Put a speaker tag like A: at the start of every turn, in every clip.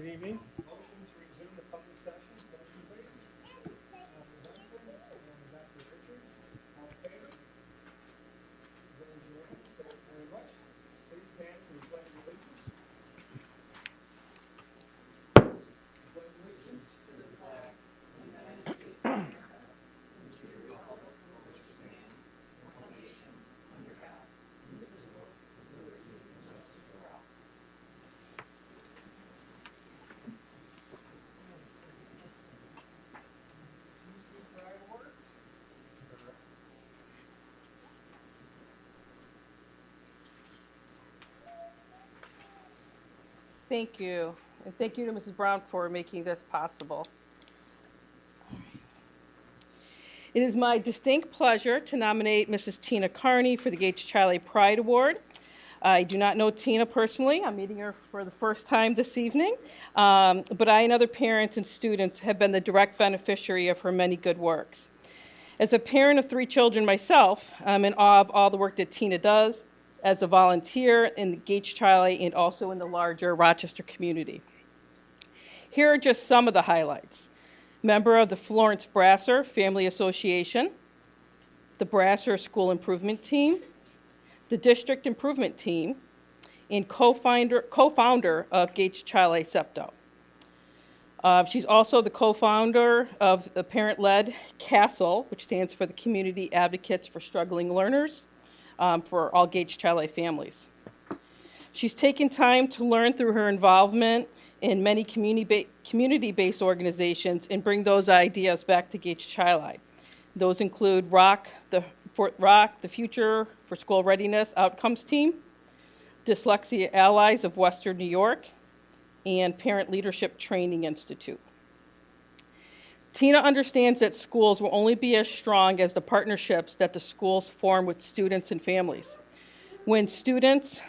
A: Good evening. Motion to resume the public session. Motion, please. Ms. Benson and Dr. Richards. All in favor? Those unanimous. Thank you very much. Please stand for the pledge of allegiance. Pledge allegiance to the flag of the United States of America and to the republic for which it stands, one nation, under God, indivisible, with liberty and justice for all.
B: Thank you. And thank you to Mrs. Brown for making this possible. It is my distinct pleasure to nominate Mrs. Tina Carney for the Gage Child Pride Award. I do not know Tina personally. I'm meeting her for the first time this evening. But I and other parents and students have been the direct beneficiary of her many good works. As a parent of 3 children myself, I'm in awe of all the work that Tina does as a volunteer in the Gage Child and also in the larger Rochester community. Here are just some of the highlights. Member of the Florence Brasser Family Association, the Brasser School Improvement Team, the District Improvement Team, and co-founder of Gage Child SEPTO. She's also the co-founder of the parent-led CASTLE, which stands for the Community Advocates for Struggling Learners, for all Gage Child families. She's taken time to learn through her involvement in many community-based organizations and bring those ideas back to Gage Child. Those include ROC, the Future for School Readiness Outcomes Team, Dyslexia Allies of Western New York, and Parent Leadership Training Institute. Tina understands that schools will only be as strong as the partnerships that the schools form with students and families. When schools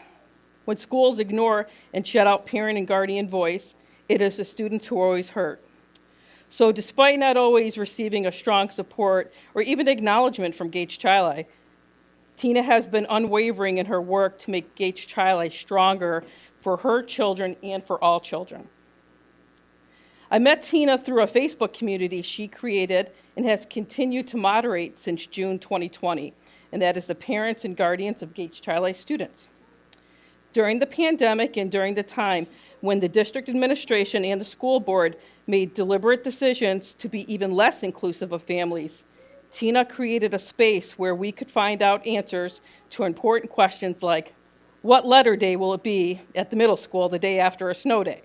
B: ignore and shut out parent and guardian voice, it is the students who are always hurt. So despite not always receiving a strong support or even acknowledgement from Gage Child, Tina has been unwavering in her work to make Gage Child stronger for her children and for all children. I met Tina through a Facebook community she created and has continued to moderate since June 2020, and that is the Parents and Guardians of Gage Child students. During the pandemic and during the time when the district administration and the school board made deliberate decisions to be even less inclusive of families, Tina created a space where we could find out answers to important questions like, what letter day will it be at the middle school the day after a snow day?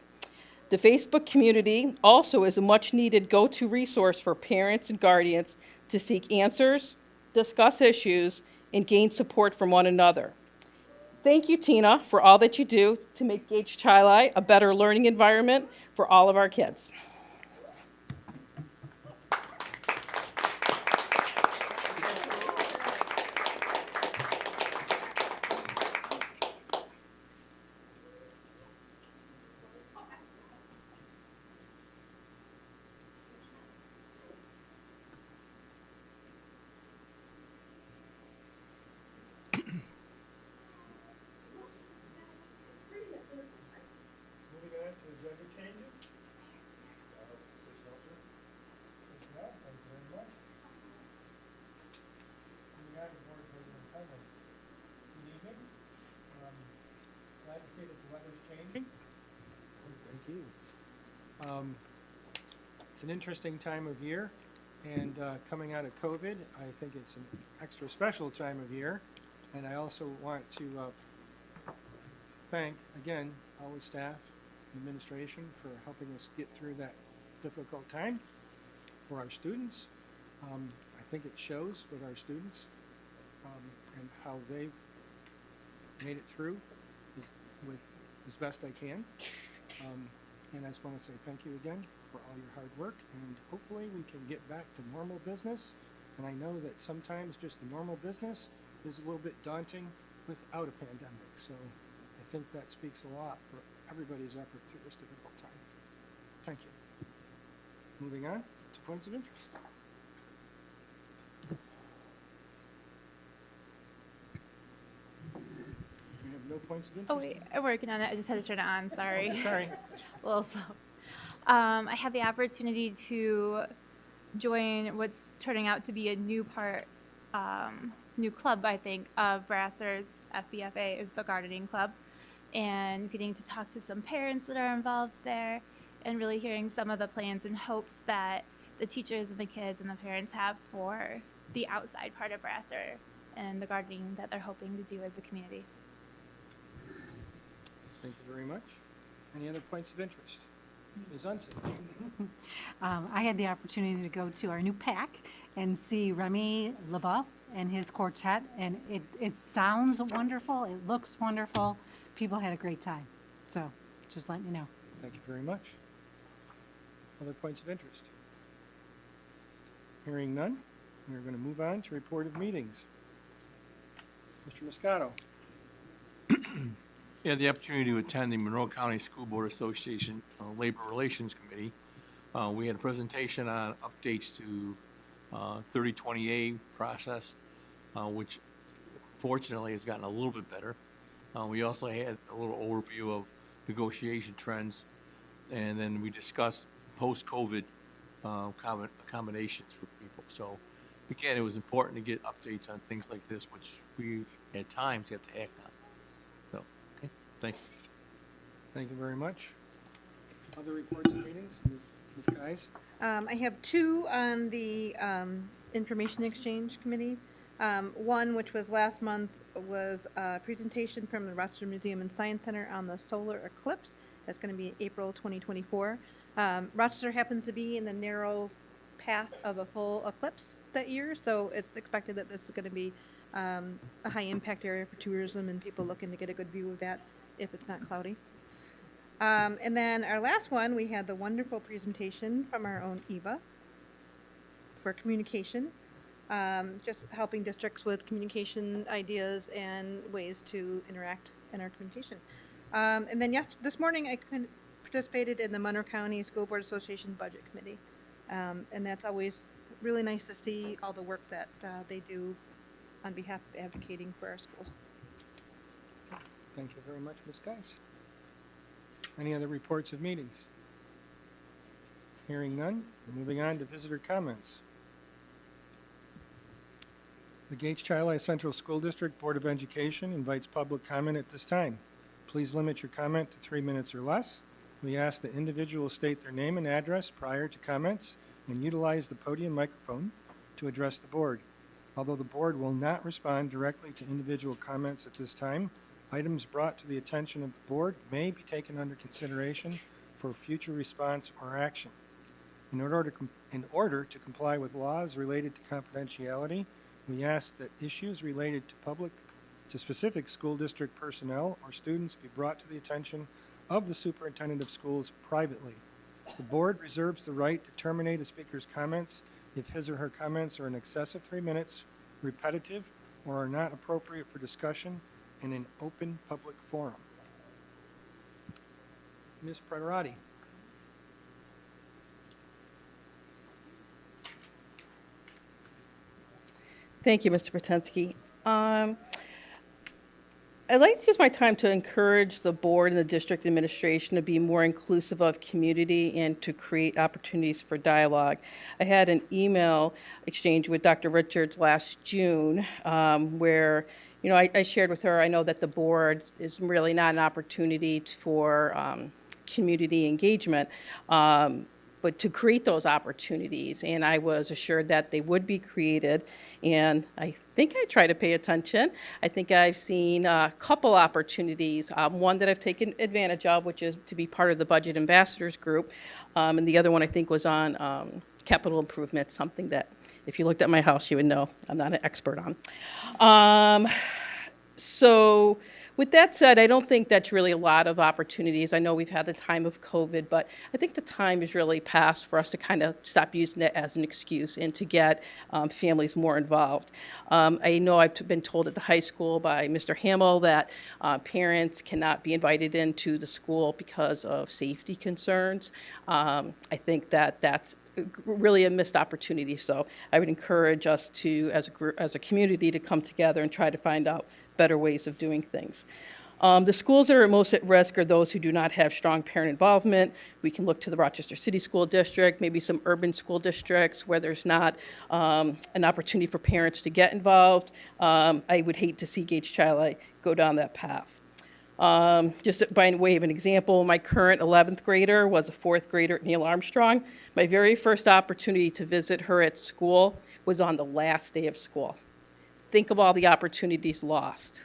B: The Facebook community also is a much-needed go-to resource for parents and guardians to seek answers, discuss issues, and gain support from one another. Thank you, Tina, for all that you do to make Gage Child a better learning environment for all of our kids.
A: Moving on to agenda changes. Personnel, thank you very much. Moving on to board president comments. Good evening. Glad to see that the weather's changing.
C: Thank you. It's an interesting time of year, and coming out of COVID, I think it's an extra special time of year. And I also want to thank, again, all the staff and administration for helping us get through that difficult time. For our students, I think it shows with our students and how they've made it through as best they can. And I just want to say thank you again for all your hard work, and hopefully we can get back to normal business. And I know that sometimes just the normal business is a little bit daunting without a pandemic. So I think that speaks a lot for everybody's effort through this difficult time. Thank you. Moving on to points of interest. We have no points of
D: Oh
C: interest?
D: wait, I'm working on it. I just had to turn it on. Sorry.
C: Sorry.
D: A little slow. I had the opportunity to join what's turning out to be a new new club, I think, of Brassers. FBFA is the gardening club, and getting to talk to some parents that are involved there, and really hearing some of the plans and hopes that the teachers and the kids and the parents have for the outside part of Brasser and the gardening that they're hoping to do as a community.
C: Thank you very much. Any other points of interest? Ms. Unsich?
E: I had the opportunity to go to our new PAC and see Remy LeBeuf and his quartet, and it sounds wonderful. It looks wonderful. People had a great time. So just letting you know.
C: Thank you very much. Other points of interest? Hearing none, we're going to move on to report of meetings. Mr. Moscato?
F: I had the opportunity to attend the Monroe County School Board Association Labor Relations Committee. We had a presentation on updates to 3020A process, which fortunately has gotten a little bit better. We also had a little overview of negotiation trends, and then we discussed post-COVID accommodations for people. So again, it was important to get updates on things like this, which we at times have to act on. So, okay, thank you.
C: Thank you very much. Other reports of meetings? Ms. Guys?
G: I have two on the Information Exchange Committee. One, which was last month, was a presentation from the Rochester Museum and Science Center on the solar eclipse. That's going to be April 2024. Rochester happens to be in the narrow path of a full eclipse that year, so it's expected that this is going to be a high impact area for tourism and people looking to get a good view of that if it's not cloudy. And then our last one, we had the wonderful presentation from our own Eva for communication, just helping districts with communication ideas and ways to interact in our communication. And then this morning I participated in the Monroe County School Board Association Budget Committee. And that's always really nice to see all the work that they do on behalf of advocating for our schools.
C: Thank you very much, Ms. Guys. Any other reports of meetings? Hearing none, moving on to visitor comments. The Gage Child Central School District Board of Education invites public comment at this time. Please limit your comment to 3 minutes or less. We ask that individuals state their name and address prior to comments and utilize the podium microphone to address the board. Although the board will not respond directly to individual comments at this time, items brought to the attention of the board may be taken under consideration for future response or action. In order to comply with laws related to confidentiality, we ask that issues related to specific school district personnel or students be brought to the attention of the superintendent of schools privately. The board reserves the right to terminate a speaker's comments if his or her comments are in excess of 3 minutes, repetitive, or are not appropriate for discussion in an open public forum. Ms. Priorati.
B: Thank you, Mr. Potensky. I'd like to use my time to encourage the board and the district administration to be more inclusive of community and to create opportunities for dialogue. I had an email exchange with Dr. Richards last June where, you know, I shared with her, I know that the board is really not an opportunity for community engagement, but to create those opportunities. And I was assured that they would be created. And I think I try to pay attention. I think I've seen a couple opportunities. One that I've taken advantage of, which is to be part of the Budget Ambassadors Group. And the other one I think was on capital improvement, something that if you looked at my house, you would know I'm not an expert on. So with that said, I don't think that's really a lot of opportunities. I know we've had the time of COVID, but I think the time is really past for us to kind of stop using it as an excuse and to get families more involved. I know I've been told at the high school by Mr. Hamill that parents cannot be invited into the school because of safety concerns. I think that that's really a missed opportunity. So I would encourage us to, as a group, as a community, to come together and try to find out better ways of doing things. The schools that are most at risk are those who do not have strong parent involvement. We can look to the Rochester City School District, maybe some urban school districts where there's not an opportunity for parents to get involved. I would hate to see Gage Child go down that path. Just by way of an example, my current 11th grader was a 4th grader at Neil Armstrong. My very first opportunity to visit her at school was on the last day of school. Think of all the opportunities lost.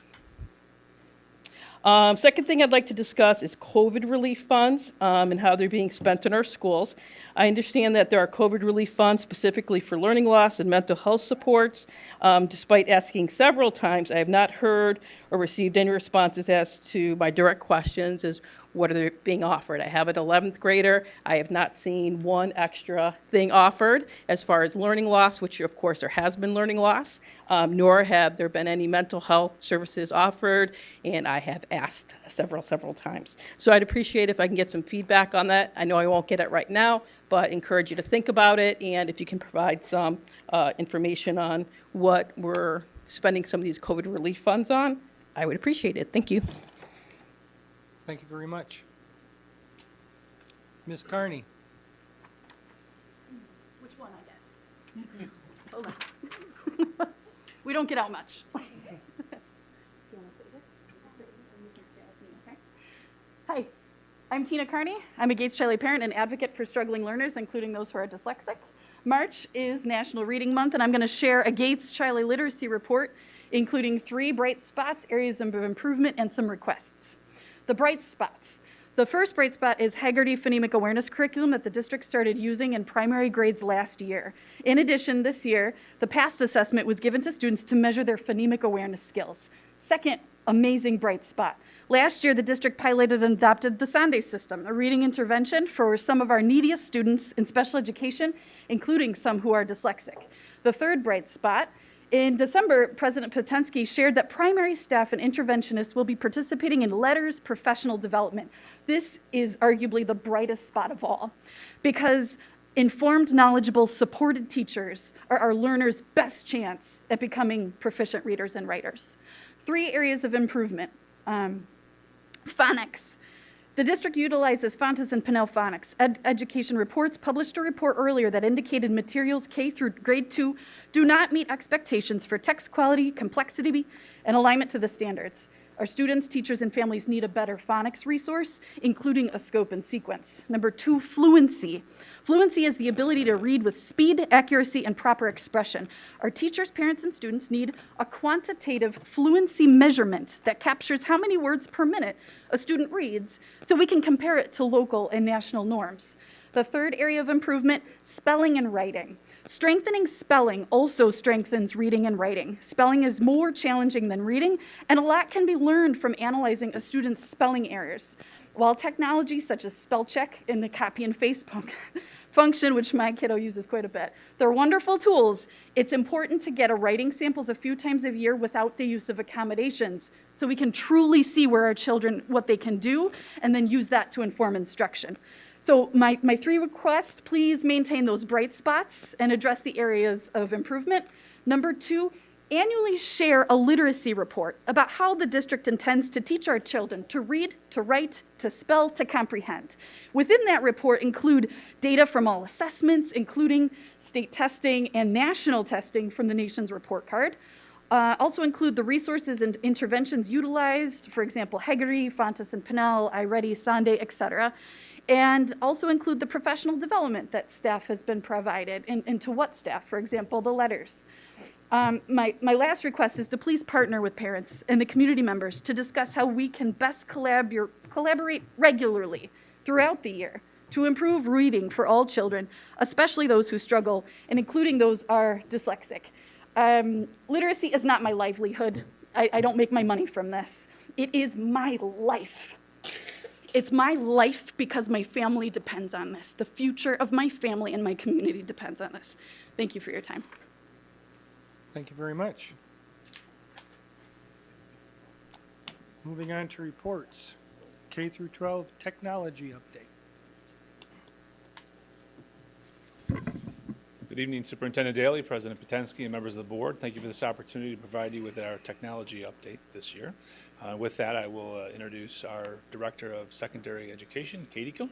B: Second thing I'd like to discuss is COVID relief funds and how they're being spent in our schools. I understand that there are COVID relief funds specifically for learning loss and mental health supports. Despite asking several times, I have not heard or received any responses as to my direct questions as what are they being offered. I have an 11th grader. I have not seen one extra thing offered as far as learning loss, which of course there has been learning loss, nor have there been any mental health services offered, and I have asked several times. So I'd appreciate if I can get some feedback on that. I know I won't get it right now, but encourage you to think about it, and if you can provide some information on what we're spending some of these COVID relief funds on, I would appreciate it. Thank you.
C: Thank you very much. Ms. Carney.
H: Which one, I guess? Hold on. We don't get out much. Do you want to sit here? Hi, I'm Tina Carney. I'm a Gage Child parent and advocate for struggling learners, including those who are dyslexic. March is National Reading Month, and I'm going to share a Gage Child literacy report, including 3 bright spots, areas of improvement, and some requests. The bright spots. The first bright spot is Haggerty Phonemic Awareness Curriculum that the district started using in primary grades last year. In addition, this year, the PAST assessment was given to students to measure their phonemic awareness skills. Second amazing bright spot. Last year, the district piloted and adopted the Sunday system, a reading intervention for some of our neediest students in special education, including some who are dyslexic. The third bright spot. In December, President Potensky shared that primary staff and interventionists will be participating in LETTERS professional development. This is arguably the brightest spot of all, because informed, knowledgeable, supported teachers are our learners' best chance at becoming proficient readers and writers. 3 areas of improvement. Phonics. The district utilizes Fontes and Pinnell Phonics. Education Reports published a report earlier that indicated materials K through grade 2 do not meet expectations for text quality, complexity, and alignment to the standards. Our students, teachers, and families need a better phonics resource, including a scope and sequence. Number 2, fluency. Fluency is the ability to read with speed, accuracy, and proper expression. Our teachers, parents, and students need a quantitative fluency measurement that captures how many words per minute a student reads so we can compare it to local and national norms. The third area of improvement, spelling and writing. Strengthening spelling also strengthens reading and writing. Spelling is more challenging than reading, and a lot can be learned from analyzing a student's spelling errors. While technology such as spell check and the copy and paste function, which my kiddo uses quite a bit, they're wonderful tools. It's important to get a writing samples a few times a year without the use of accommodations, so we can truly see where our children, what they can do, and then use that to inform instruction. So my 3 requests, please maintain those bright spots and address the areas of improvement. Number 2, annually share a literacy report about how the district intends to teach our children to read, to write, to spell, to comprehend. Within that report include data from all assessments, including state testing and national testing from the nation's report card. Also include the resources and interventions utilized, for example, Haggerty, Fontes and Pinnell, iReady, Sunday, etc. And also include the professional development that staff has been provided, and to what staff, for example, the letters. My last request is to please partner with parents and the community members to discuss how we can best collaborate regularly throughout the year to improve reading for all children, especially those who struggle, and including those who are dyslexic. Literacy is not my livelihood. I don't make my money from this. It is my life. It's my life because my family depends on this. The future of my family and my community depends on this. Thank you for your time.
C: Thank you very much. Moving on to reports. K through 12 technology update.
I: Good evening, Superintendent Daly, President Potensky, and members of the board. Thank you for this opportunity to provide you with our technology update this year. With that, I will introduce our Director of Secondary Education, Katie Kuhn.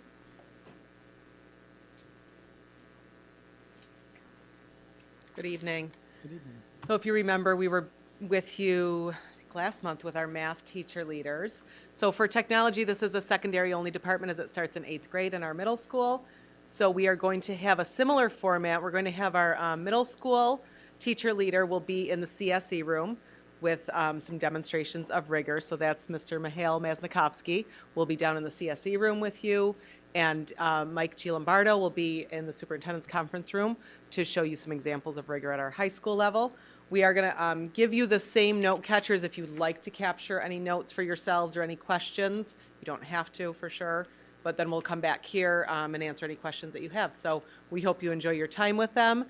J: Good evening.
C: Good evening.
J: So if you remember, we were with you I think, last month with our math teacher leaders. So for technology, this is a secondary only department as it starts in 8th grade in our middle school. So we are going to have a similar format. We're going to have our middle school teacher leader will be in the CSE room with some demonstrations of rigor. So that's Mr. Mihail Masnikovsky will be down in the CSE room with you. And Mike Gilambardo will be in the superintendent's conference room to show you some examples of rigor at our high school level. We are going to give you the same note catchers if you'd like to capture any notes for yourselves or any questions. You don't have to for sure, but then we'll come back here and answer any questions that you have. So we hope you enjoy your time with them.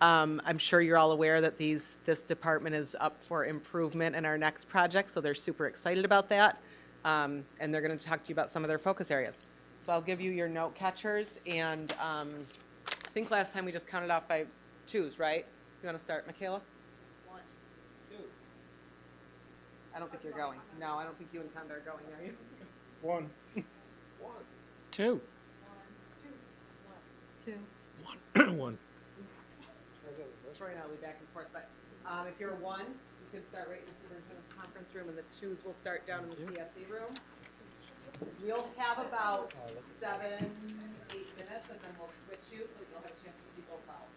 J: I'm sure you're all aware that this department is up for improvement in our next project, so they're super excited about that. And they're going to talk to you about some of their focus areas. So I'll give you your note catchers, and I think last time we just counted off by twos, right? You want to start, Michaela? 1, 2. I don't think you're going. No, I don't think you and Conda are going, are you?
A: 1.
C: 2.
I: 1.
J: Troy and I will be back and forth, but if you're 1, you can start right in the superintendent's conference room, and the 2s will start down in the CSE room. We'll have about 7, 8 minutes, and then we'll switch you, so you'll have a chance to see both files.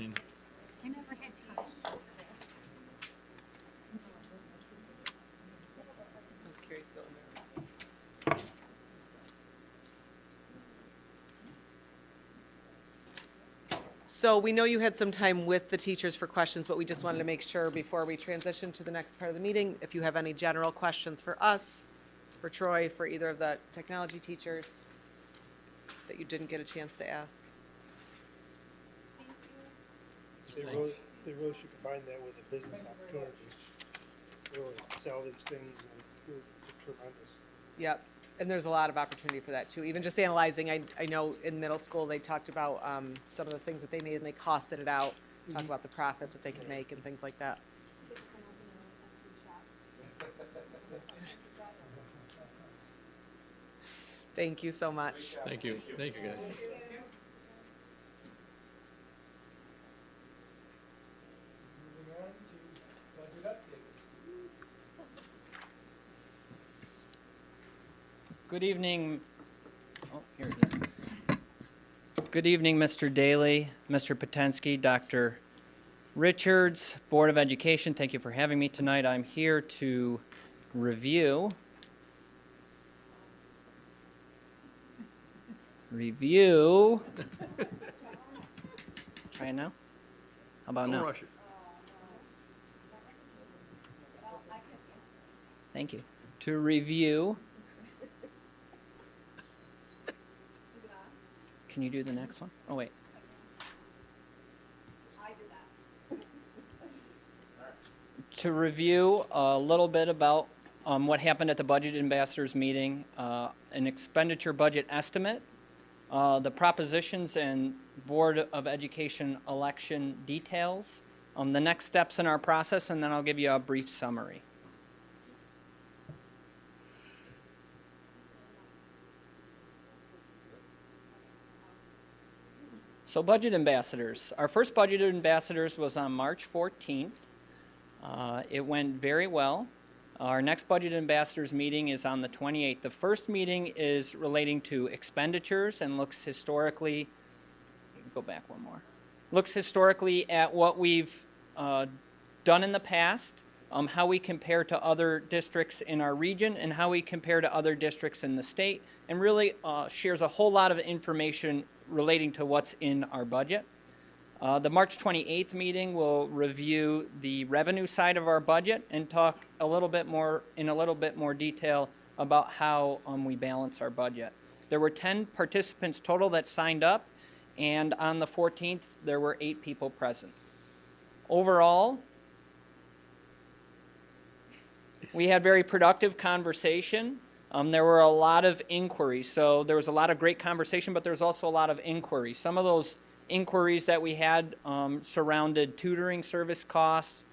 F: evening.
E: I never had time.
J: So we know you had some time with the teachers for questions, but we just wanted to make sure before we transition to the next part of the meeting, if you have any general questions for us, for Troy, for either of the technology teachers that you didn't get a chance to ask.
A: They really should combine that with the business opportunities. Really sell these things and do tremendous.
J: Yep, and there's a lot of opportunity for that too. Even just analyzing, I know in middle school, they talked about some of the things that they made and they costed it out, talk about the profit that they could make and things like that. Thank you so much.
F: Thank you. Thank you, guys.
A: Moving on to budget updates.
K: Good evening. Oh, here it is. Good evening, Mr. Daly, Mr. Potensky, Dr. Richards, Board of Education. Thank you for having me tonight. I'm here to review Try it now? How about
F: Don't
K: now?
F: rush it.
K: Thank you. To review. Can you do the next one? Oh, wait. To review a little bit about what happened at the Budget Ambassadors meeting, an expenditure budget estimate, the propositions and Board of Education election details, the next steps in our process, and then I'll give you a brief summary. So Budget Ambassadors. Our first Budget Ambassadors was on March 14th. It went very well. Our next Budget Ambassadors meeting is on the 28th. The first meeting is relating to expenditures and looks historically, go back one more, looks historically at what we've done in the past, how we compare to other districts in our region, and how we compare to other districts in the state, and really shares a whole lot of information relating to what's in our budget. The March 28th meeting will review the revenue side of our budget and talk a little bit more detail about how we balance our budget. There were 10 participants total that signed up, and on the 14th there were 8 people present. Overall, we had very productive conversation. There were a lot of inquiries, so there was a lot of great conversation, but there was also a lot of inquiries. Some of those inquiries that we had surrounded tutoring service costs,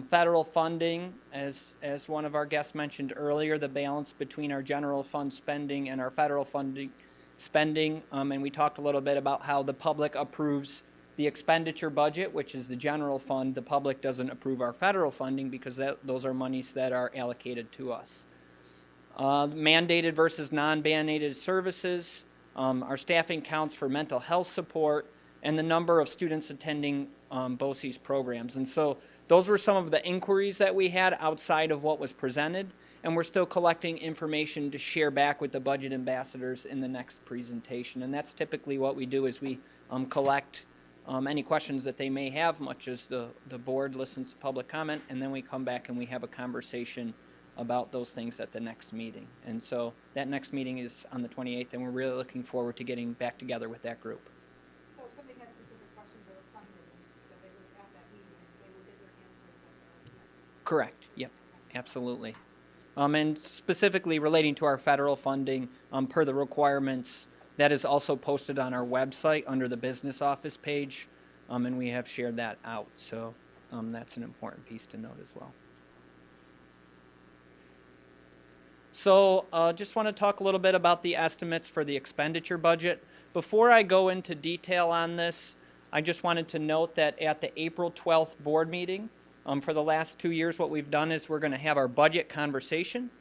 K: federal funding, as one of our guests mentioned earlier, the balance between our general fund spending and our federal funding spending, and we talked a little bit about how the public approves the expenditure budget, which is the general fund. The public doesn't approve our federal funding because those are monies that are allocated to us. Mandated versus non-mandated services, our staffing counts for mental health support, and the number of students attending BOCES programs. And so those were some of the inquiries that we had outside of what was presented, and we're still collecting information to share back with the budget ambassadors in the next presentation. And that's typically what we do, is we collect any questions that they may have, much as the board listens to public comment, and then we come back and we have a conversation about those things at the next meeting. And so that next meeting is on the 28th, and we're really looking forward to getting back together with that group.
B: So if somebody has specific questions or something that they would at that meeting, they will get their answers.
K: Correct. Yep. Absolutely. And specifically relating to our federal funding, per the requirements, that is also posted on our website under the business office page, and we have shared that out. So that's an important piece to note as well. So just want to talk a little bit about the estimates for the expenditure budget. Before I go into detail on this, I just wanted to note that at the April 12th board meeting, for the last 2 years, what we've done is we're going to have our budget conversation,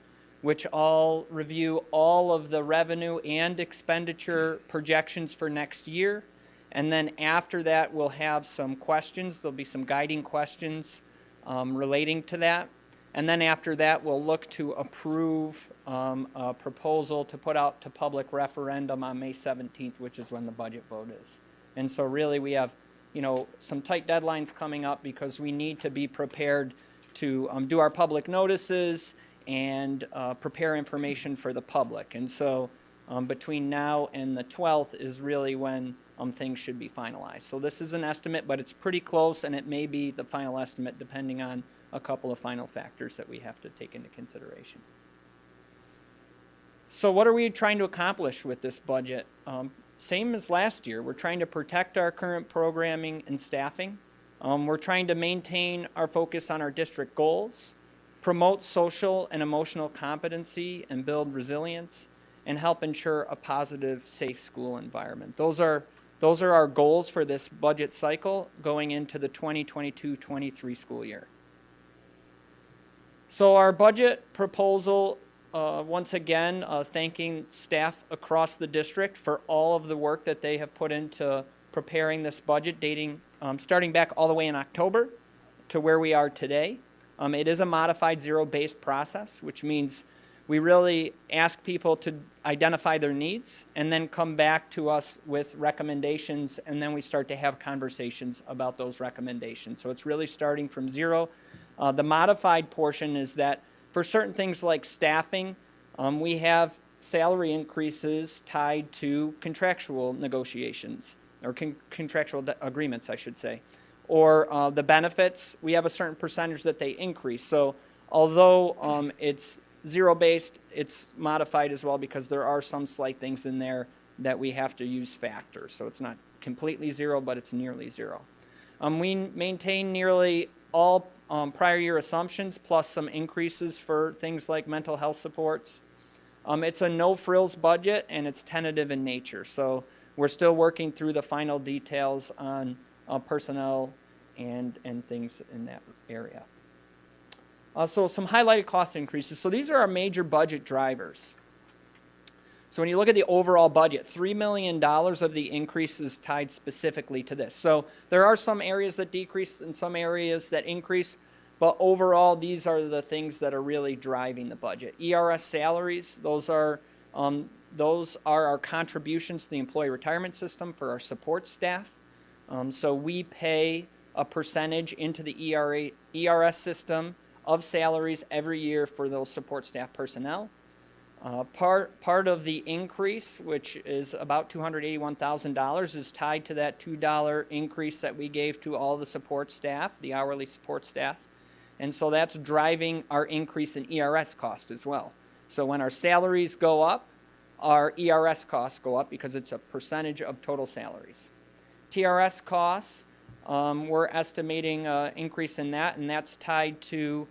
K: which all review all of the revenue and expenditure projections for next year. And then after that, we'll have some questions. There'll be some guiding questions relating to that. And then after that, we'll look to approve a proposal to put out to public referendum on May 17th, which is when the budget vote is. And so really we have, some tight deadlines coming up because we need to be prepared to do our public notices and prepare information for the public. And so between now and the 12th is really when things should be finalized. So this is an estimate, but it's pretty close, and it may be the final estimate depending on a couple of final factors that we have to take into consideration. So what are we trying to accomplish with this budget? Same as last year. We're trying to protect our current programming and staffing. We're trying to maintain our focus on our district goals, promote social and emotional competency and build resilience, and help ensure a positive, safe school environment. Those are our goals for this budget cycle going into the 2022-23 school year. So our budget proposal, once again, thanking staff across the district for all of the work that they have put into preparing this budget, starting back all the way in October to where we are today. It is a modified zero-based process, which means we really ask people to identify their needs and then come back to us with recommendations, and then we start to have conversations about those recommendations. So it's really starting from zero. The modified portion is that for certain things like staffing, we have salary increases tied to contractual negotiations, or contractual agreements, I should say. Or the benefits, we have a certain percentage that they increase. So although it's zero-based, it's modified as well because there are some slight things in there that we have to use factors. So it's not completely zero, but it's nearly zero. We maintain nearly all prior year assumptions plus some increases for things like mental health supports. It's a no-frills budget, and it's tentative in nature. So we're still working through the final details on personnel and things in that area. So some highlighted cost increases. So these are our major budget drivers. So when you look at the overall budget, $3 million of the increase is tied specifically to this. So there are some areas that decrease and some areas that increase, but overall these are the things that are really driving the budget. ERS salaries, those are our contributions to the employee retirement system for our support staff. So we pay a percentage into the ERS system of salaries every year for those support staff personnel. Part of the increase, which is about $281,000, is tied to that $2 increase that we gave to all the support staff, the hourly support staff. And so that's driving our increase in ERS cost as well. So when our salaries go up, our ERS costs go up because it's a percentage of total salaries. TRS costs, we're estimating an increase in that, and that's tied to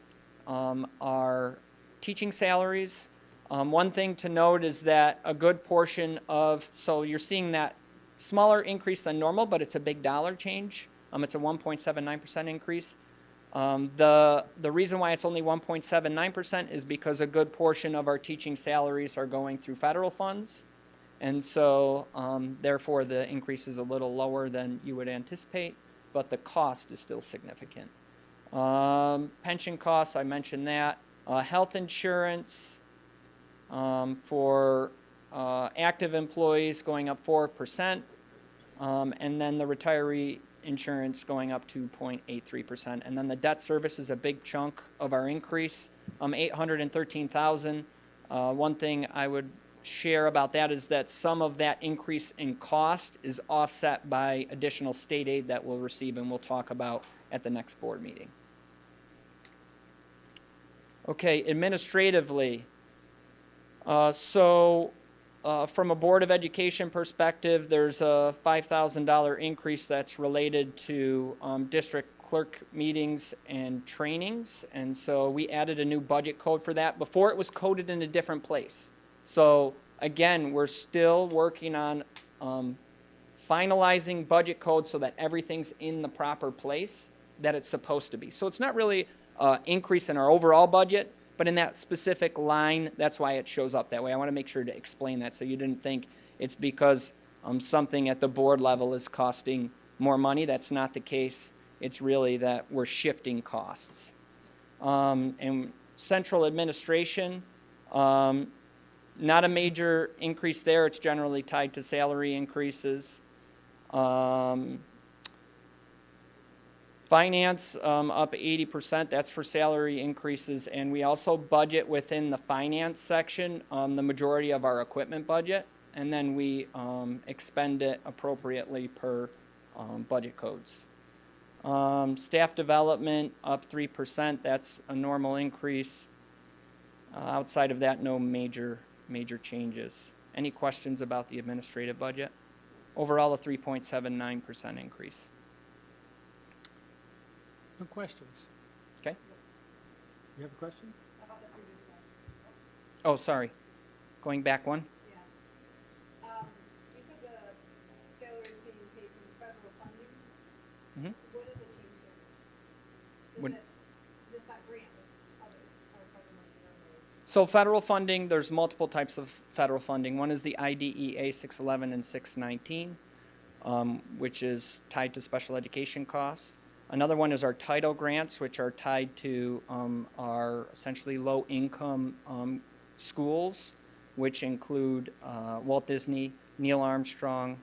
K: our teaching salaries. One thing to note is that a good portion of, so you're seeing that smaller increase than normal, but it's a big dollar change. It's a 1.79% increase. The reason why it's only 1.79% is because a good portion of our teaching salaries are going through federal funds. And so, therefore, the increase is a little lower than you would anticipate, but the cost is still significant. Pension costs, I mentioned that. Health insurance for active employees going up 4%, and then the retiree insurance going up 2.83%. And then the debt service is a big chunk of our increase, $813,000. One thing I would share about that is that some of that increase in cost is offset by additional state aid that we'll receive, and we'll talk about at the next board meeting. Okay, administratively, from a Board of Education perspective, there's a $5,000 increase that's related to district clerk meetings and trainings, and so we added a new budget code for that. Before, it was coded in a different place. So again, we're still working on finalizing budget code so that everything's in the proper place that it's supposed to be. So it's not really an increase in our overall budget, but in that specific line, that's why it shows up that way. I want to make sure to explain that so you didn't think it's because something at the board level is costing more money. That's not the case. It's really that we're shifting costs. And central administration, not a major increase there. It's generally tied to salary increases. Finance, up 80%, that's for salary increases, and we also budget within the finance section the majority of our equipment budget, and then we expend it appropriately per budget codes. Staff development, up 3%, that's a normal increase. Outside of that, no major changes. Any questions about the administrative budget? Overall, a 3.79% increase.
C: No questions.
K: Okay.
C: You have a question?
K: Oh, sorry. Going back one.
G: You said the salary is being paid from federal funding.
K: Mhm.
G: What is the change there?
K: When-
G: It's not grant, it's other, or federal money or other.
K: So federal funding, there's multiple types of federal funding. One is the IDEA 611 and 619, which is tied to special education costs. Another one is our title grants, which are tied to our essentially low-income schools, which include Walt Disney, Neil Armstrong,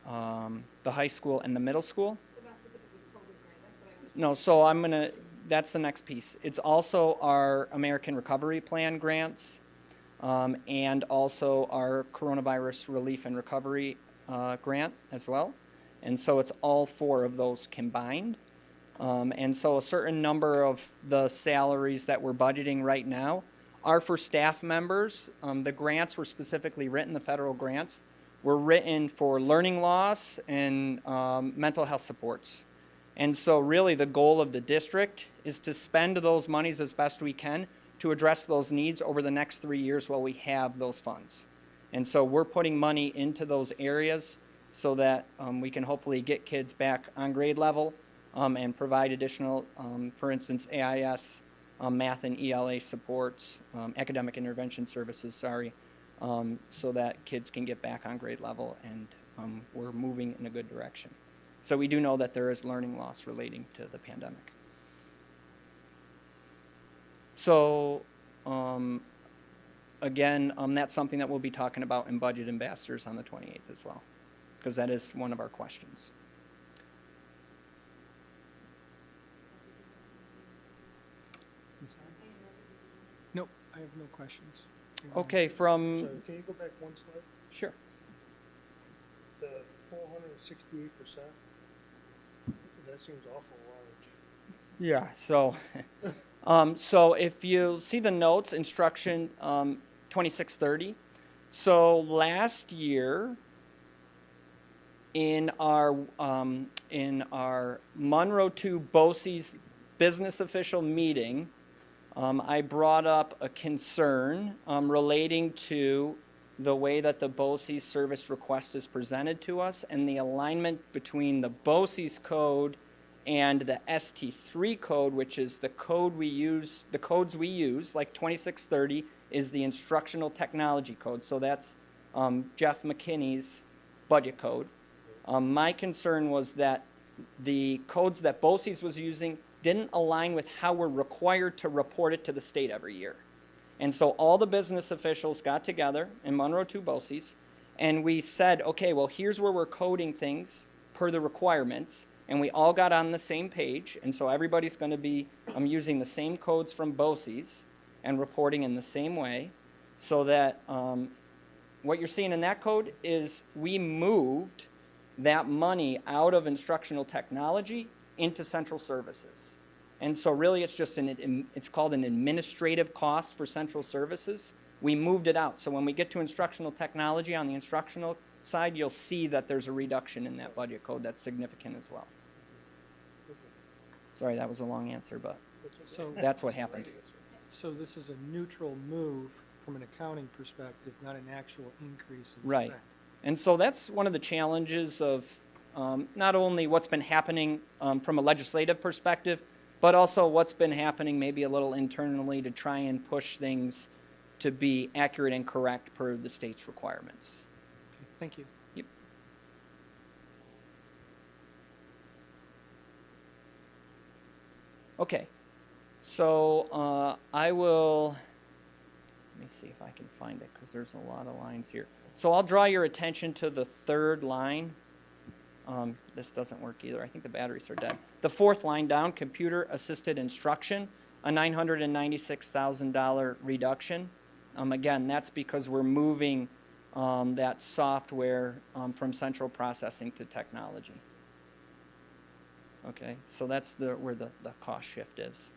K: the high school, and the middle school.
G: So not specifically COVID grant, that's what I was.
K: No, so that's the next piece. It's also our American Recovery Plan grants, and also our Coronavirus Relief and Recovery grant as well. And so it's all four of those combined. And so a certain number of the salaries that we're budgeting right now are for staff members. The grants were specifically written, the federal grants, were written for learning loss and mental health supports. And so really the goal of the district is to spend those monies as best we can to address those needs over the next 3 years while we have those funds. And so we're putting money into those areas so that we can hopefully get kids back on grade level and provide additional, for instance, AIS, math and ELA supports, academic intervention services, so that kids can get back on grade level, and we're moving in a good direction. So we do know that there is learning loss relating to the pandemic. So again, that's something that we'll be talking about in Budget Ambassadors on the 28th as well, because that is one of our questions.
C: Nope, I have no questions.
K: Okay, from,
A: Sorry, can you go back one slide?
K: sure.
A: The 468%, that seems awful large.
K: Yeah, so, so if you see the notes, instruction 2630, so last year in our Monroe 2 BOCES business official meeting, I brought up a concern relating to the way that the BOCES service request is presented to us and the alignment between the BOCES code and the ST3 code, which is the code we use, the codes we use, like 2630 is the instructional technology code. So that's Jeff McKinney's budget code. My concern was that the codes that BOCES was using didn't align with how we're required to report it to the state every year. And so all the business officials got together in Monroe 2 BOCES, and we said, okay, well, here's where we're coding things per the requirements, and we all got on the same page, and so everybody's going to be using the same codes from BOCES and reporting in the same way, so that what you're seeing in that code is we moved that money out of instructional technology into central services. And so really it's just it's called an administrative cost for central services. We moved it out. So when we get to instructional technology on the instructional side, you'll see that there's a reduction in that budget code that's significant as well. Sorry, that was a long answer, but
C: So,
K: that's what happened.
C: so this is a neutral move from an accounting perspective, not an actual increase in
K: Right.
C: spend.
K: And so that's one of the challenges of not only what's been happening from a legislative perspective, but also what's been happening maybe a little internally to try and push things to be accurate and correct per the state's requirements.
C: Okay, thank you.
K: Yep. Okay, so I will, let me see if I can find it because there's a lot of lines here. So I'll draw your attention to the third line. This doesn't work either. I think the batteries are dead. The fourth line down, computer assisted instruction, a $996,000 reduction. Again, that's because we're moving that software from central processing to technology. Okay, so that's where the cost shift is.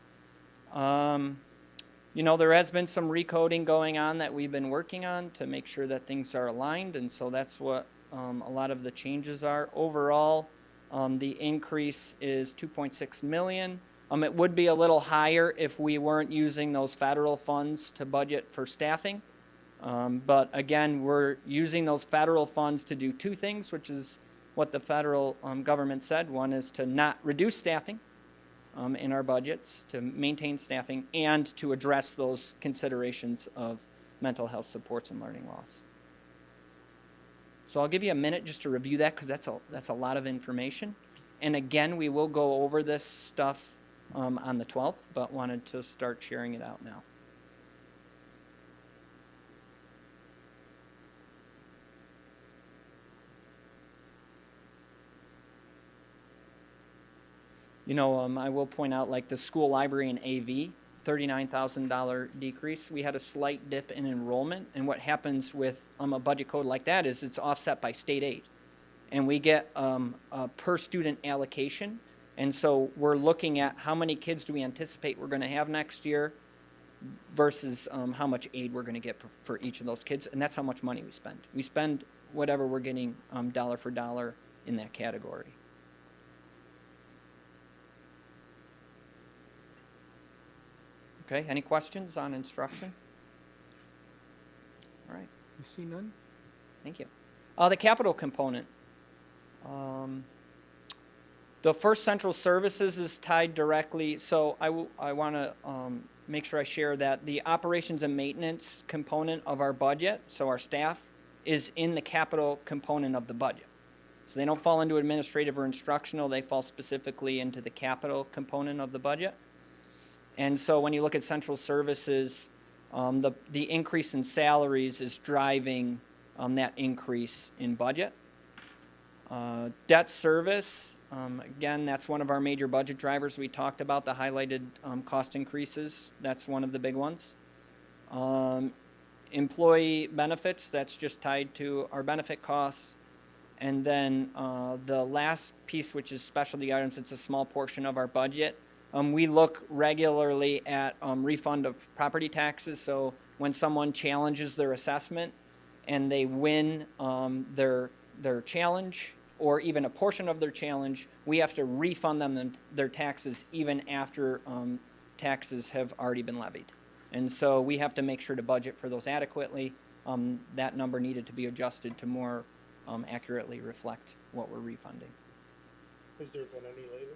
K: You know, there has been some recoding going on that we've been working on to make sure that things are aligned, and so that's what a lot of the changes are. Overall, the increase is 2.6 million. It would be a little higher if we weren't using those federal funds to budget for staffing. But again, we're using those federal funds to do two things, which is what the federal government said. One is to not reduce staffing in our budgets, to maintain staffing, and to address those considerations of mental health supports and learning loss. So I'll give you a minute just to review that because that's a lot of information. And again, we will go over this stuff on the 12th, but wanted to start sharing it out now. You know, I will point out, like the school library and AV, $39,000 decrease. We had a slight dip in enrollment, and what happens with a budget code like that is it's offset by state aid, and we get a per student allocation. And so we're looking at how many kids do we anticipate we're going to have next year versus how much aid we're going to get for each of those kids, and that's how much money we spend. We spend whatever we're getting dollar for dollar in that category. Okay, any questions on instruction? All right,
C: You see none?
K: thank you. The capital component. The first central services is tied directly, so I want to make sure I share that the operations and maintenance component of our budget, so our staff, is in the capital component of the budget. So they don't fall into administrative or instructional, they fall specifically into the capital component of the budget. And so when you look at central services, the increase in salaries is driving that increase in budget. Debt service, again, that's one of our major budget drivers. We talked about the highlighted cost increases. That's one of the big ones. Employee benefits, that's just tied to our benefit costs. And then the last piece, which is specialty items, it's a small portion of our budget. We look regularly at refund of property taxes. So when someone challenges their assessment and they win their challenge or even a portion of their challenge, we have to refund them their taxes even after taxes have already been levied. And so we have to make sure to budget for those adequately. That number needed to be adjusted to more accurately reflect what we're refunding.
A: Has there been any later?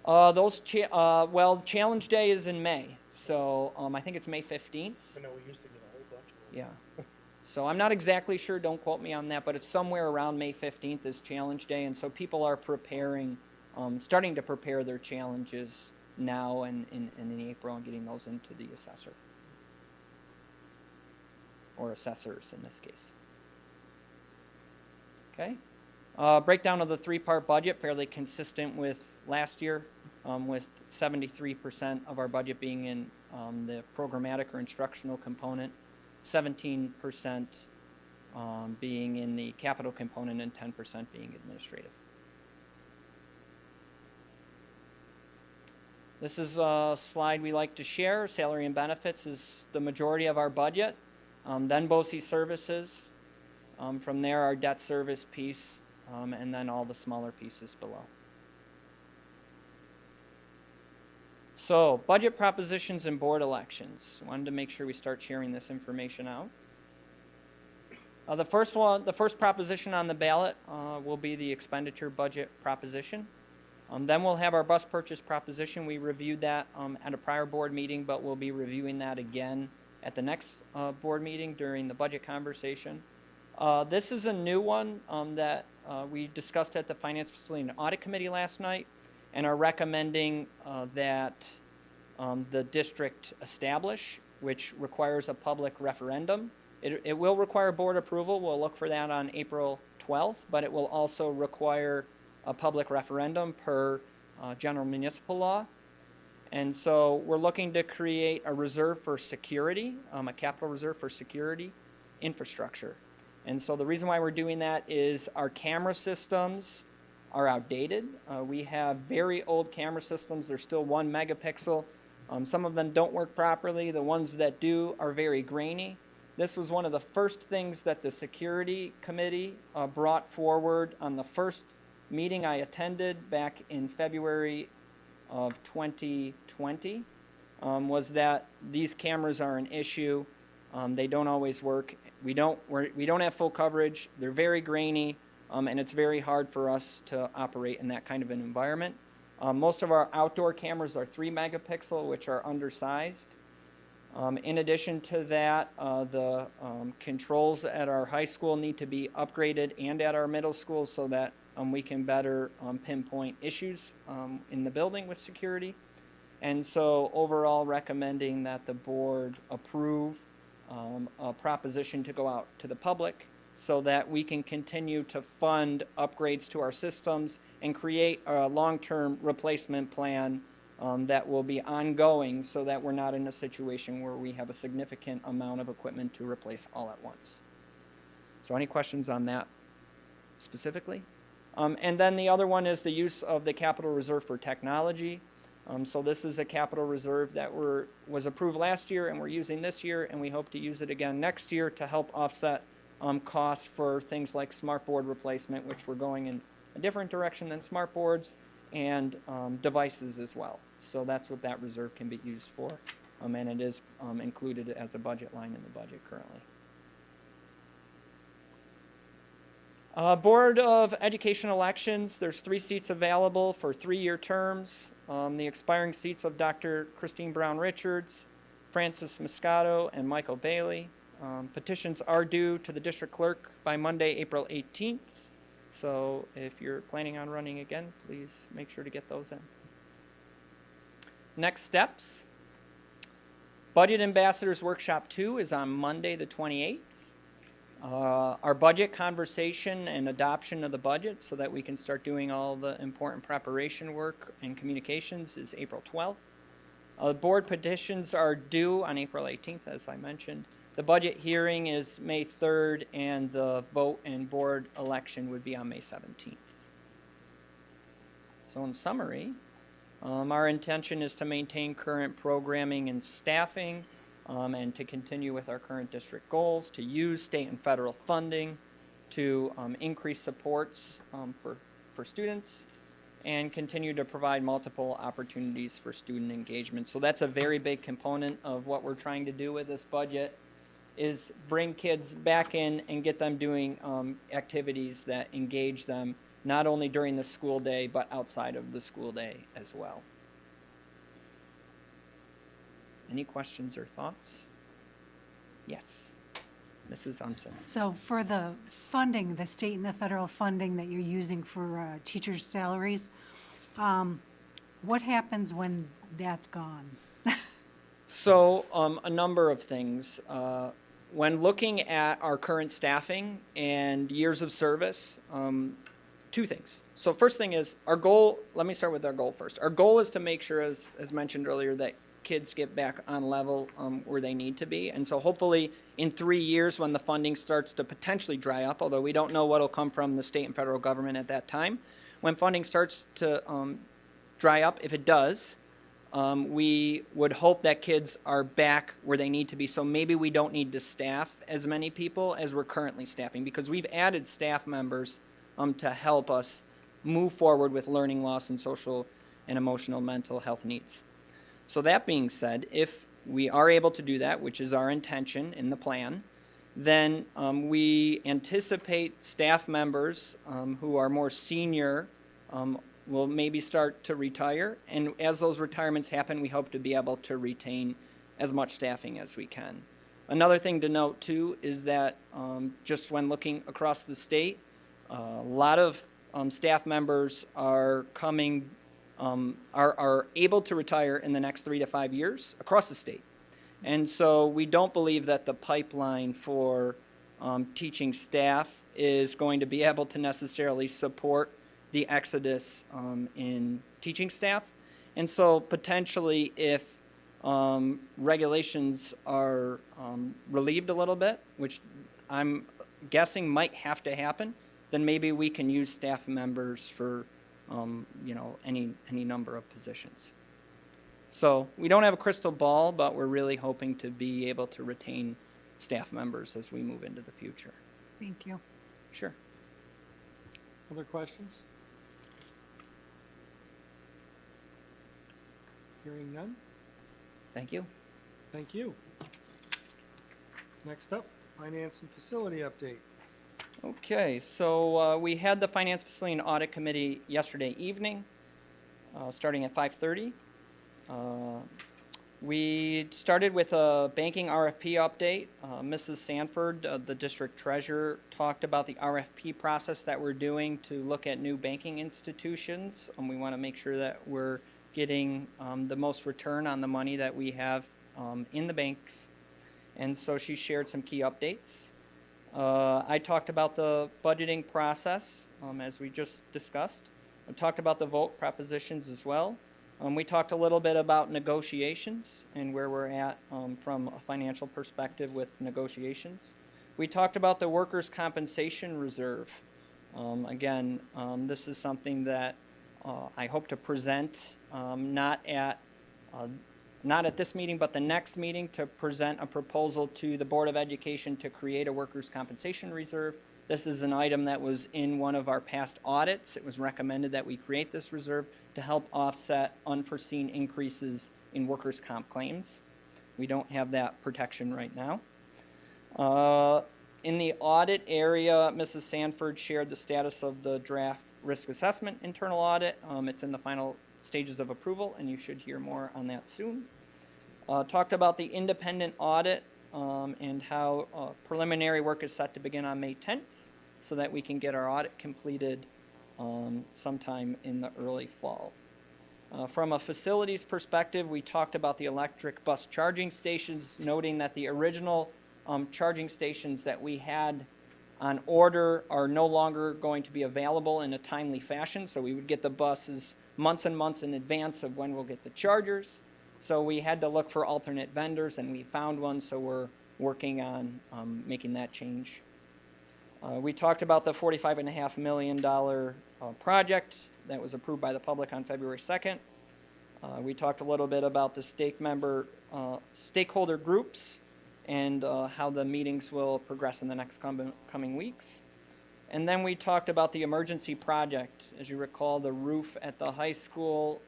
K: Well, Challenge Day is in May, so I think it's May 15th.
A: I know we used to get a whole bunch of them.
K: Yeah. So I'm not exactly sure, don't quote me on that, but it's somewhere around May 15th is Challenge Day, and so people are preparing, starting to prepare their challenges now and in April and getting those into the assessor. Or assessors in this case. Okay. Breakdown of the three-part budget, fairly consistent with last year, with 73% of our budget being in the programmatic or instructional component, 17% being in the capital component, and 10% being administrative. This is a slide we like to share. Salary and benefits is the majority of our budget. Then BOE services. From there, our debt service piece, and then all the smaller pieces below. So, budget propositions and board elections. Wanted to make sure we start sharing this information out. The first proposition on the ballot will be the expenditure budget proposition. Then we'll have our bus purchase proposition. We reviewed that at a prior board meeting, but we'll be reviewing that again at the next board meeting during the budget conversation. This is a new one that we discussed at the Finance, Facility, and Audit Committee last night. and are recommending that the district establish, which requires a public referendum. It will require board approval. We'll look for that on April 12th, but it will also require a public referendum per general municipal law. And so we're looking to create a reserve for security, a capital reserve for security infrastructure. And so the reason why we're doing that is our camera systems are outdated. We have very old camera systems. They're still 1 megapixel. Some of them don't work properly. The ones that do are very grainy. This was one of the first things that the security committee brought forward on the first meeting I attended back in February of 2020, was that these cameras are an issue. They don't always work. We don't have full coverage. They're very grainy, and it's very hard for us to operate in that kind of an environment. Most of our outdoor cameras are 3 megapixel, which are undersized. In addition to that, the controls at our high school need to be upgraded and at our middle school so that we can better pinpoint issues in the building with security. And so overall recommending that the board approve a proposition to go out to the public so that we can continue to fund upgrades to our systems and create a long-term replacement plan that will be ongoing so that we're not in a situation where we have a significant amount of equipment to replace all at once. So any questions on that specifically? And then the other one is the use of the capital reserve for technology. So this is a capital reserve that was approved last year and we're using this year, and we hope to use it again next year to help offset costs for things like smartboard replacement, which we're going in a different direction than smartboards, and devices as well. So that's what that reserve can be used for, and it is included as a budget line in the budget currently. Board of Education elections, there's 3 seats available for 3-year terms. The expiring seats of Dr. Christine Brown Richards, Francis Moscato, and Michael Bailey. Petitions are due to the district clerk by Monday, April 18th. So if you're planning on running again, please make sure to get those in. Next steps. Budget Ambassadors Workshop 2 is on Monday the 28th. Our budget conversation and adoption of the budget so that we can start doing all the important preparation work and communications is April 12th. Board petitions are due on April 18th, as I mentioned. The budget hearing is May 3rd, and the vote and board election would be on May 17th. So in summary, our intention is to maintain current programming and staffing, and to continue with our current district goals, to use state and federal funding to increase supports for students, and continue to provide multiple opportunities for student engagement. So that's a very big component of what we're trying to do with this budget, is bring kids back in and get them doing activities that engage them, not only during the school day, but outside of the school day as well. Any questions or thoughts? Yes, Mrs. Umsen.
E: So for the funding, the state and the federal funding that you're using for teachers' salaries, what happens when that's gone?
K: So a number of things. When looking at our current staffing and years of service, 2 things. So first thing is our goal, let me start with our goal first. Our goal is to make sure, as mentioned earlier, that kids get back on level where they need to be. And so hopefully in 3 years when the funding starts to potentially dry up, although we don't know what will come from the state and federal government at that time, when funding starts to dry up, if it does, we would hope that kids are back where they need to be. So maybe we don't need to staff as many people as we're currently staffing, because we've added staff members to help us move forward with learning loss and social and emotional mental health needs. So that being said, if we are able to do that, which is our intention in the plan, then we anticipate staff members who are more senior will maybe start to retire. And as those retirements happen, we hope to be able to retain as much staffing as we can. Another thing to note too is that just when looking across the state, a lot of staff members are coming are able to retire in the next 3 to 5 years across the state. And so we don't believe that the pipeline for teaching staff is going to be able to necessarily support the exodus in teaching staff. And so potentially if regulations are relieved a little bit, which I'm guessing might have to happen, then maybe we can use staff members for any number of positions. So we don't have a crystal ball, but we're really hoping to be able to retain staff members as we move into the future.
E: Thank you.
K: Sure.
C: Other questions? Hearing none?
K: Thank you.
C: Thank you. Next up, finance and facility update.
K: Okay, so we had the Finance Facility and Audit Committee yesterday evening, starting at 5:30. We started with a banking RFP update. Mrs. Sanford, the district treasurer, talked about the RFP process that we're doing to look at new banking institutions. We want to make sure that we're getting the most return on the money that we have in the banks. And so she shared some key updates. I talked about the budgeting process, as we just discussed. I talked about the vote propositions as well. We talked a little bit about negotiations and where we're at from a financial perspective with negotiations. We talked about the workers' compensation reserve. Again, this is something that I hope to present not at this meeting, but the next meeting, to present a proposal to the Board of Education to create a workers' compensation reserve. This is an item that was in one of our past audits. It was recommended that we create this reserve to help offset unforeseen increases in workers' comp claims. We don't have that protection right now. In the audit area, Mrs. Sanford shared the status of the draft risk assessment internal audit. It's in the final stages of approval, and you should hear more on that soon. Talked about the independent audit and how preliminary work is set to begin on May 10th so that we can get our audit completed sometime in the early fall. From a facilities perspective, we talked about the electric bus charging stations, noting that the original charging stations that we had on order are no longer going to be available in a timely fashion, so we would get the buses months and months in advance of when we'll get the chargers. So we had to look for alternate vendors, and we found one, so we're working on making that change. We talked about the $45.5 million project that was approved by the public on February 2nd. We talked a little bit about the stakeholder groups and how the meetings will progress in the next coming weeks. And then we talked about the emergency project. As you recall, the roof at the high school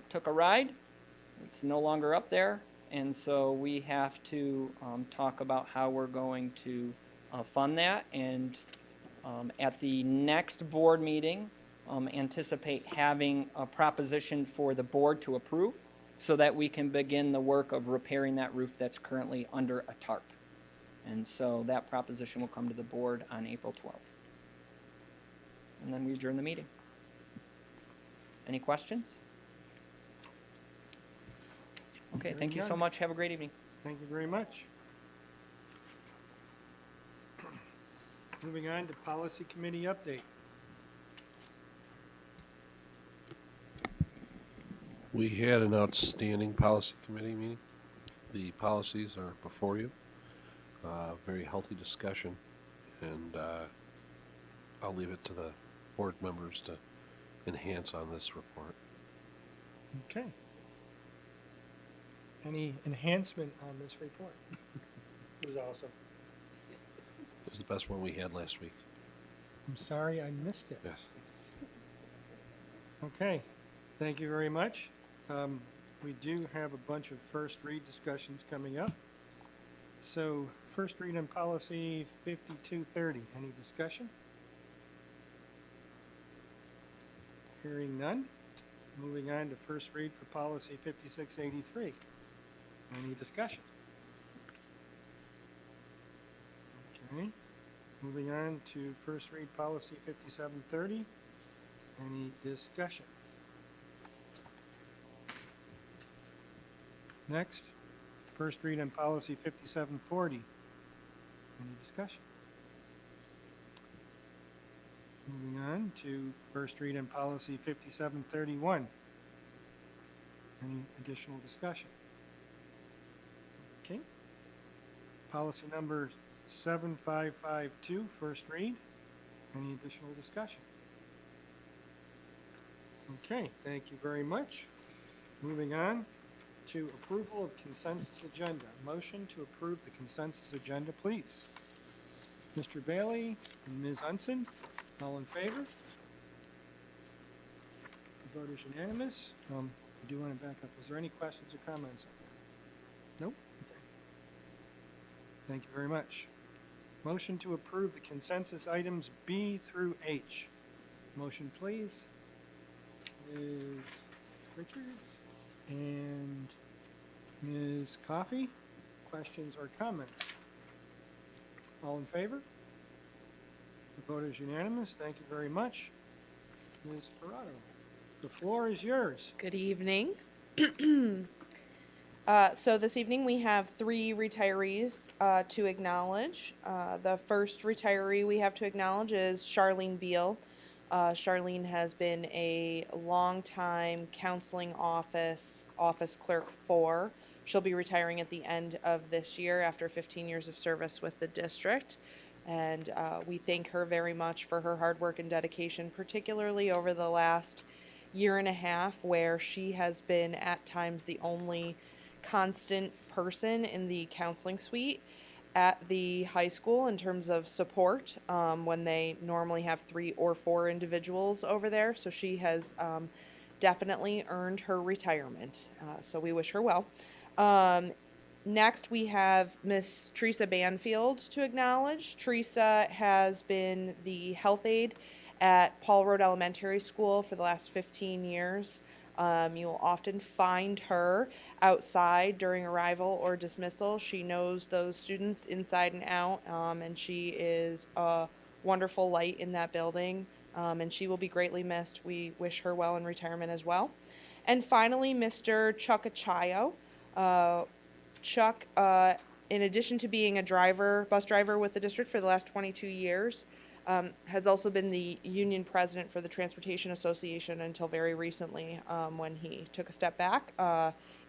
K: took a ride. It's no longer up there, and so we have to talk about how we're going to fund that. And at the next board meeting, anticipate having a proposition for the board to approve so that we can begin the work of repairing that roof that's currently under a tarp. And so that proposition will come to the board on April 12th. And then we adjourn the meeting. Any questions? Okay, thank you so much. Have a great evening.
C: Thank you very much. Moving on to policy committee update.
L: We had an outstanding policy committee meeting. The policies are before you. Very healthy discussion, and I'll leave it to the board members to enhance on this report.
C: Okay. Any enhancement on this report?
A: It was awesome.
L: It was the best one we had last week.
C: I'm sorry I missed it.
L: Yes.
C: Okay, thank you very much. We do have a bunch of first read discussions coming up. So first read on policy 5230. Any discussion? Hearing none. Moving on to first read for policy 5683. Any discussion? Okay. Moving on to first read policy 5730. Any discussion? Next, first read on policy 5740. Any discussion? Moving on to first read on policy 5731. Any additional discussion? Okay. Policy number 7552, first read. Any additional discussion? Okay, thank you very much. Moving on to approval of consensus agenda. Motion to approve the consensus agenda, please. Mr. Bailey and Ms. Unson, all in favor? The vote is unanimous. I do want to back up. Was there any questions or comments? Nope? Okay. Thank you very much. Motion to approve the consensus items B through H. Motion, please. Ms. Richards and Ms. Coffey. Questions or comments? All in favor? The vote is unanimous. Thank you very much. Ms. Parado, the floor is yours.
M: Good evening. So this evening we have 3 retirees to acknowledge. The first retiree we have to acknowledge is Charlene Beal. Charlene has been a longtime counseling office clerk 4. She'll be retiring at the end of this year after 15 years of service with the district. And we thank her very much for her hard work and dedication, particularly over the last year and a half, where she has been at times the only constant person in the counseling suite at the high school in terms of support when they normally have 3 or 4 individuals over there. So she has definitely earned her retirement. So we wish her well. Next, we have Miss Teresa Banfield to acknowledge. Teresa has been the health aide at Paul Road Elementary School for the last 15 years. You will often find her outside during arrival or dismissal. She knows those students inside and out, and she is a wonderful light in that building, and she will be greatly missed. We wish her well in retirement as well. And finally, Mr. Chuck Achayo. Chuck, in addition to being a bus driver with the district for the last 22 years, has also been the union president for the Transportation Association until very recently, when he took a step back,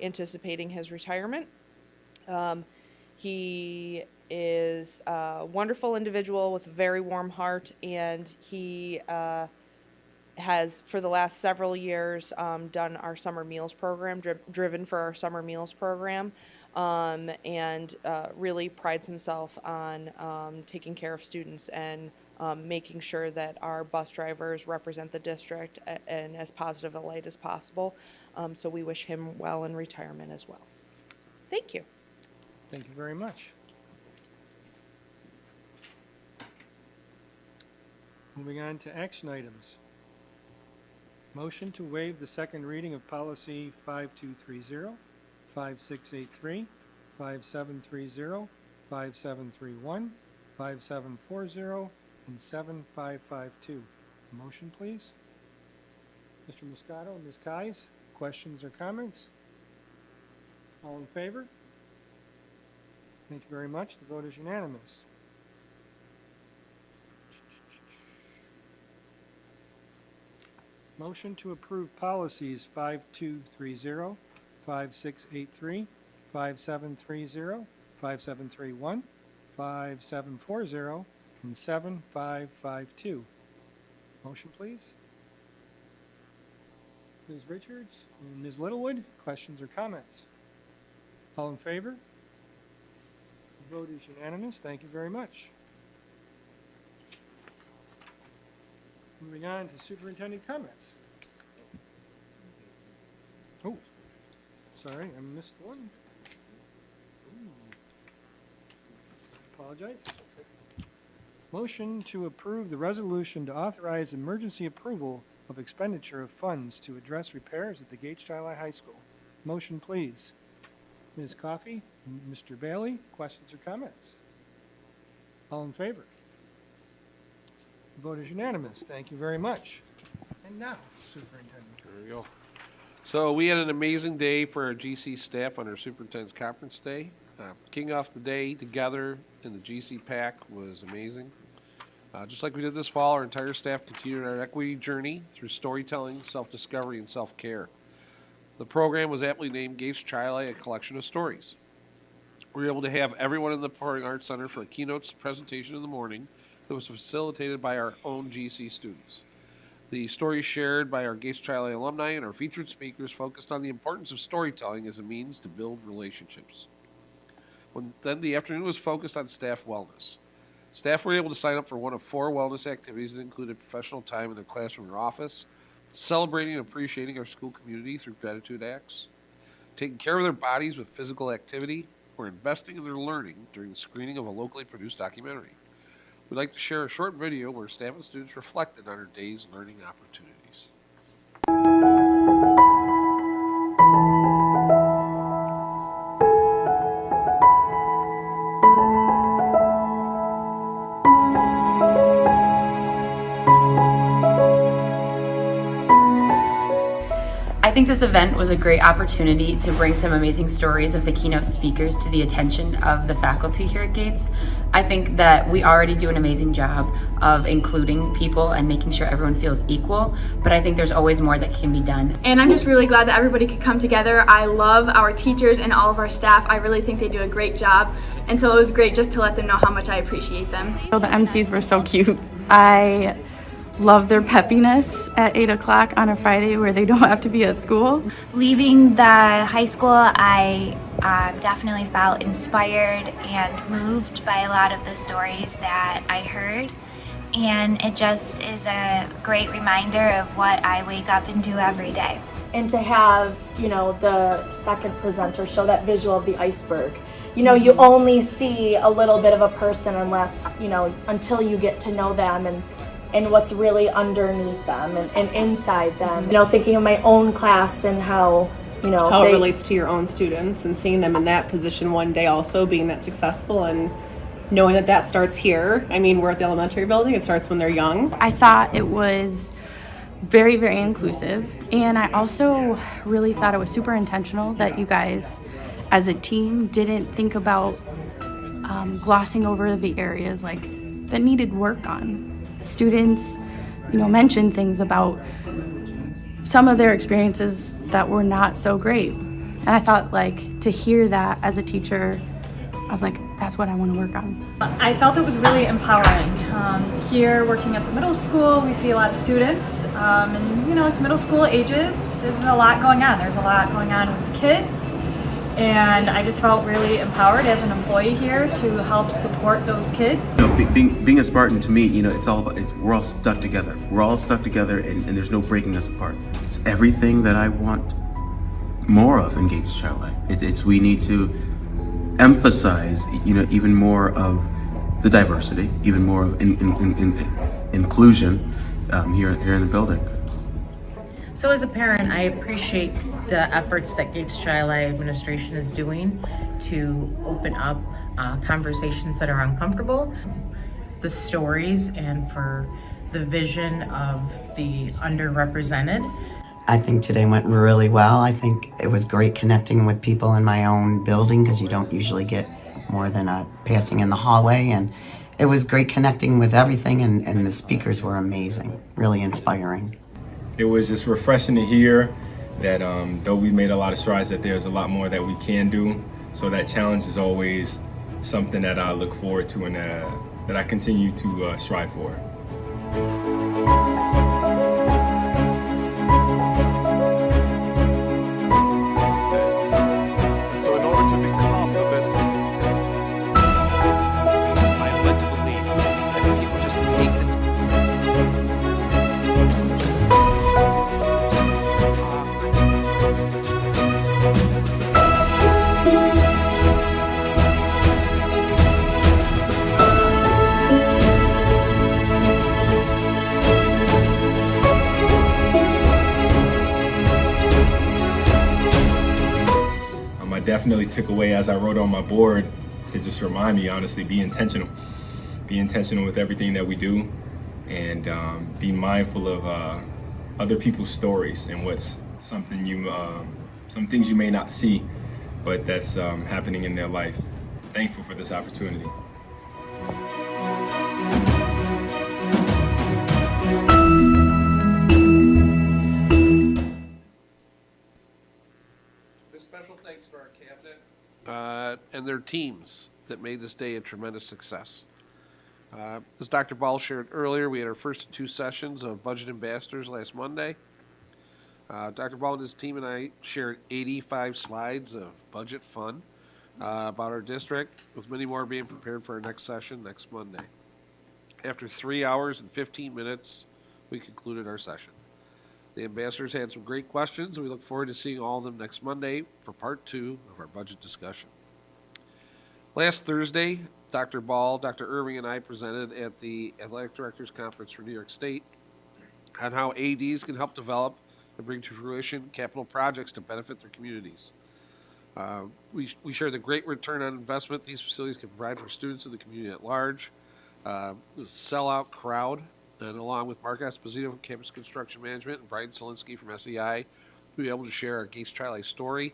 M: anticipating his retirement. He is a wonderful individual with a very warm heart, and he has, for the last several years, done our summer meals program, driven for our summer meals program, and really prides himself on taking care of students and making sure that our bus drivers represent the district in as positive a light as possible. So we wish him well in retirement as well. Thank you.
C: Thank you very much. Moving on to action items. Motion to waive the second reading of policy 5230, 5683, 5730, 5731, 5740, and 7552. Motion, please. Mr. Moscato and Ms. Kais, questions or comments? All in favor? Thank you very much. The vote is unanimous. Motion to approve policies 5230, 5683, 5730, 5731, 5740, and 7552. Motion, please. Ms. Richards and Ms. Littlewood, questions or comments? All in favor? The vote is unanimous. Thank you very much. Moving on to Superintendent Comments. Oh, sorry, I missed one. Ooh. Apologize. Motion to approve the resolution to authorize emergency approval of expenditure of funds to address repairs at the Gage High School. Motion, please. Ms. Coffey, Mr. Bailey, questions or comments? All in favor? The vote is unanimous. Thank you very much. And now, Superintendent.
L: There we go. So we had an amazing day for our GC staff on our Superintendent's Conference Day. Kicking off the day together in the GC PAC was amazing. Just like we did this fall, our entire staff continued our equity journey through storytelling, self-discovery, and self-care. The program was aptly named Gage Chile, a collection of stories. We were able to have everyone in the Performing Arts Center for a keynote presentation in the morning that was facilitated by our own GC students. The stories shared by our Gage Chile alumni and our featured speakers focused on the importance of storytelling as a means to build relationships. Then the afternoon was focused on staff wellness. Staff were able to sign up for one of 4 wellness activities that included professional time in their classroom or office, celebrating and appreciating our school community through gratitude acts, taking care of their bodies with physical activity, or investing in their learning during the screening of a locally produced documentary. We'd like to share a short video where staff and students reflected on our day's learning opportunities.
N: I think this event was a great opportunity to bring some amazing stories of the keynote speakers to the attention of the faculty here at Gates. I think that we already do an amazing job of including people and making sure everyone feels equal, but I think there's always more that can be done.
O: And I'm just really glad that everybody could come together. I love our teachers and all of our staff. I really think they do a great job, and so it was great just to let them know how much I appreciate them.
P: The MCs were so cute. I love their peppiness at 8 o'clock on a Friday where they don't have to be at school.
Q: Leaving the high school, I definitely felt inspired and moved by a lot of the stories that I heard. And it just is a great reminder of what I wake up and do every day.
R: And to have, you know, the second presenter show that visual of the iceberg. You know, you only see a little bit of a person unless, you know, until you get to know them and what's really underneath them and inside them. You know, thinking of my own class and how, you know,
S: how it relates to your own students and seeing them in that position one day also being that successful and knowing that that starts here. I mean, we're at the elementary building. It starts when they're young.
P: I thought it was very, very inclusive. And I also really thought it was super intentional that you guys as a team didn't think about glossing over the areas like that needed work on. Students, you know, mentioned things about some of their experiences that were not so great. And I thought, like, to hear that as a teacher, I was like, that's what I want to work on.
T: I felt it was really empowering. Here, working at the middle school, we see a lot of students, and, you know, it's middle school ages. There's a lot going on. There's a lot going on with the kids. And I just felt really empowered as an employee here to help support those kids.
U: You know, being a Spartan, to me, you know, it's all about, we're all stuck together. We're all stuck together and there's no breaking us apart. It's everything that I want more of in Gage Chile. We need to emphasize, you know, even more of the diversity, even more of inclusion here in the building.
V: So as a parent, I appreciate the efforts that Gage Chile administration is doing to open up conversations that are uncomfortable, the stories, and for the vision of the underrepresented.
W: I think today went really well. I think it was great connecting with people in my own building because you don't usually get more than a passing in the hallway, and it was great connecting with everything, and the speakers were amazing, really inspiring.
X: It was just refreshing to hear that though we made a lot of strides, that there's a lot more that we can do. So that challenge is always something that I look forward to and that I continue to strive for.
Y: So in order to become a better...
Z: I'm led to believe that if people just take the
X: I definitely took away, as I wrote on my board, to just remind me, honestly, be intentional. Be intentional with everything that we do, and be mindful of other people's stories and what's something some things you may not see, but that's happening in their life. Thankful for this opportunity.
L: Special thanks to our cabinet and their teams that made this day a tremendous success. As Dr. Ball shared earlier, we had our first 2 sessions of Budget Ambassadors last Monday. Dr. Ball and his team and I shared 85 slides of budget fun about our district, with many more being prepared for our next session next Monday. After 3 hours and 15 minutes, we concluded our session. The ambassadors had some great questions, and we look forward to seeing all of them next Monday for part 2 of our budget discussion. Last Thursday, Dr. Ball, Dr. Irving, and I presented at the Athletic Directors Conference for New York State on how ADs can help develop and bring to fruition capital projects to benefit their communities. We share the great return on investment these facilities can provide for students in the community at large. It was a sellout crowd, and along with Mark Esposito from Campus Construction Management and Brian Solinsky from SEI, we were able to share our Gage Tri-Life story.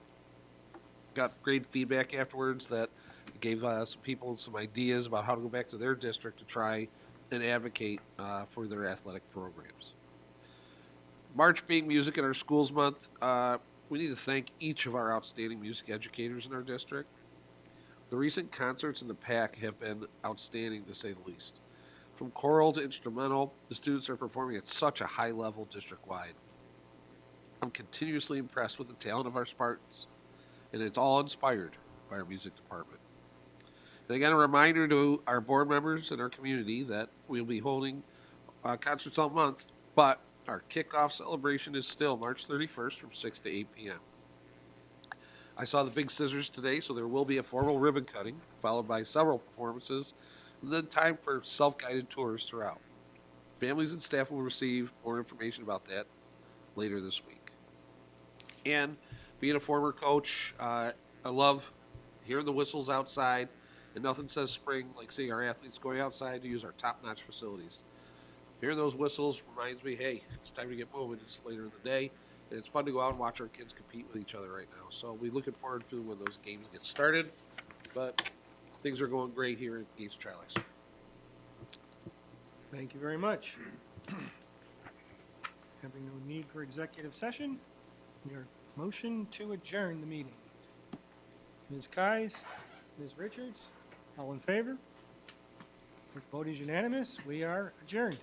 L: Got great feedback afterwards that gave some people some ideas about how to go back to their district to try and advocate for their athletic programs. March being Music in Our Schools Month, we need to thank each of our outstanding music educators in our district. The recent concerts in the PAC have been outstanding, to say the least. From choral to instrumental, the students are performing at such a high level district-wide. I'm continuously impressed with the talent of our Spartans, and it's all inspired by our music department. And again, a reminder to our board members and our community that we'll be holding concerts all month, but our kickoff celebration is still March 31st from 6 to 8 p.m. I saw the Big Scissors today, so there will be a formal ribbon cutting, followed by several performances, and then time for self-guided tours throughout. Families and staff will receive more information about that later this week. And being a former coach, I love hearing the whistles outside, and nothing says spring like seeing our athletes going outside to use our top-notch facilities. Hearing those whistles reminds me, hey, it's time to get moving. It's later in the day, and it's fun to go out and watch our kids compete with each other right now. So we're looking forward to when those games get started, but things are going great here at Gage Tri-Life.
C: Thank you very much. Having no need for executive session, your motion to adjourn the meeting. Ms. Kais, Ms. Richards, all in favor? The vote is unanimous. We are adjourned.